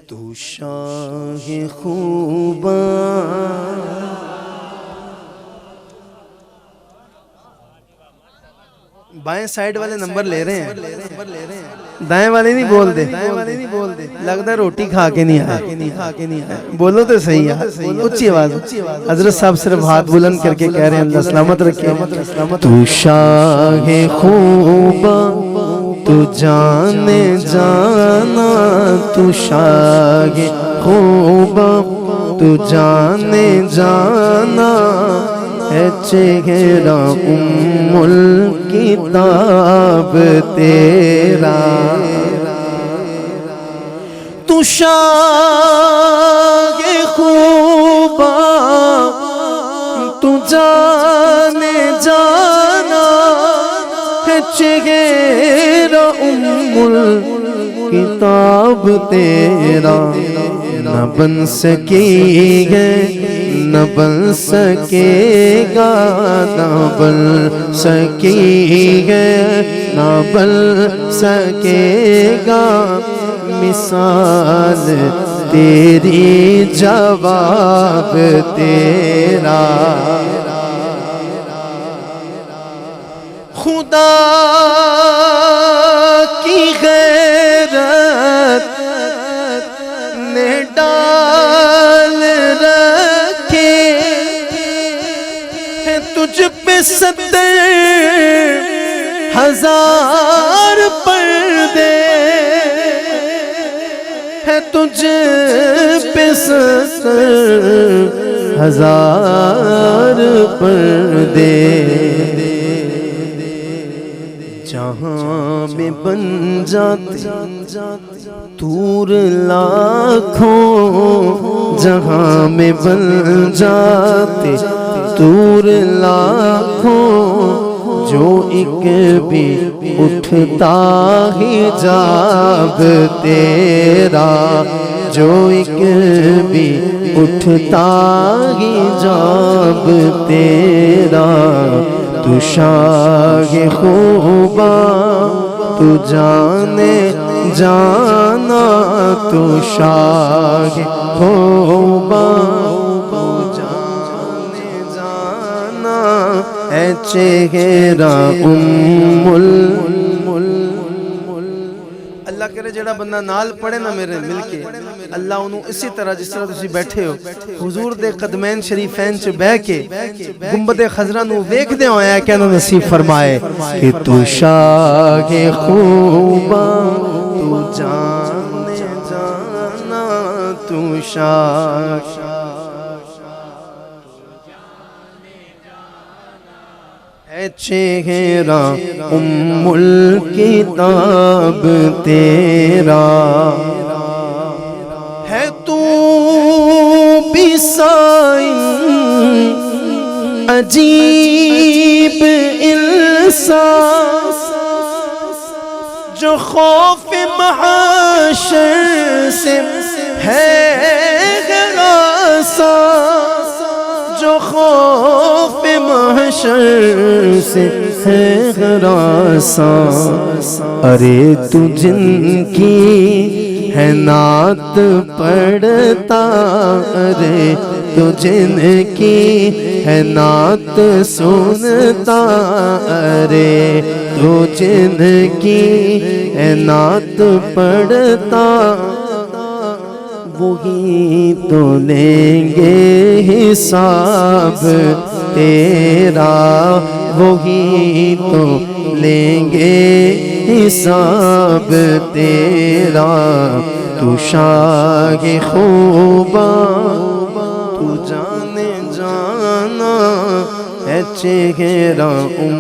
تو شاہ خوباں بائیں سائیڈ والے نمبر لے رہے ہیں، دائیں والے نہیں بول دے، لگتا ہے روٹی کھا کے نہیں آئے، بولو تو صحیح ہے، اچھی آواز۔ حضرت صاحب صرف ہاتھ بلند کر کے کہہ رہے ہیں اللہ سلامت رکھے۔ تو شاہ خوباں تو جانے جانا، تو شاہ خوباں تو جانے جانا، ہے چہرہ ام الکتاب تیرا۔ تو شاہ خوباں تو جانے جانا، ہے چہرہ ام الکتاب تیرا۔ نہ بن سکی ہے نہ بن سکے گا، نہ بن سکی ہے نہ بن سکے گا، مثال تیری جواب تیرا۔ خدا کی غیرت نے ڈال رکھے ہیں تجھ پہ 70,000 پردے، ہے تجھ پہ 70,000 پردے۔ جہاں میں بن جاتے طور لاکھوں، جہاں میں بن جاتے طور لاکھوں، جو ایک بھی اٹھتا حجاب تیرا، جو ایک بھی اٹھتا حجاب تیرا۔ تو شاہ خوباں تو جانے جانا، تو شاہ خوباں تو جانے جانا، ہے چہرہ ام اللہ کرے جڑا بندہ نال پڑھے نا میرے مل کے، اللہ انہوں اسی طرح جس طرح تسی بیٹھے ہو حضور دے قدمین شریفین چ بہ کے گنبد خضرا نو ویکھ دے ہویا کہنا نصیب فرمائے کہ تو شاہ خوباں تو جانے جانا، تو شاہ ہے چہرہ ام الکتاب تیرا۔ ہے تو بھی سائن عجیب انسان، جو خوف محشر سے ہے ہراساں، جو خوف محشر سے ہے ہراساں۔ ارے تو جن کی ہے نعت پڑھتا، ارے تو جن کی ہے نعت سنتا، ارے تو جن کی ہے نعت پڑھتا، وہی تو لیں گے حساب تیرا، وہی تو لیں گے حساب تیرا۔ تو شاہ خوباں تو جانے جانا، ہے چہرہ ام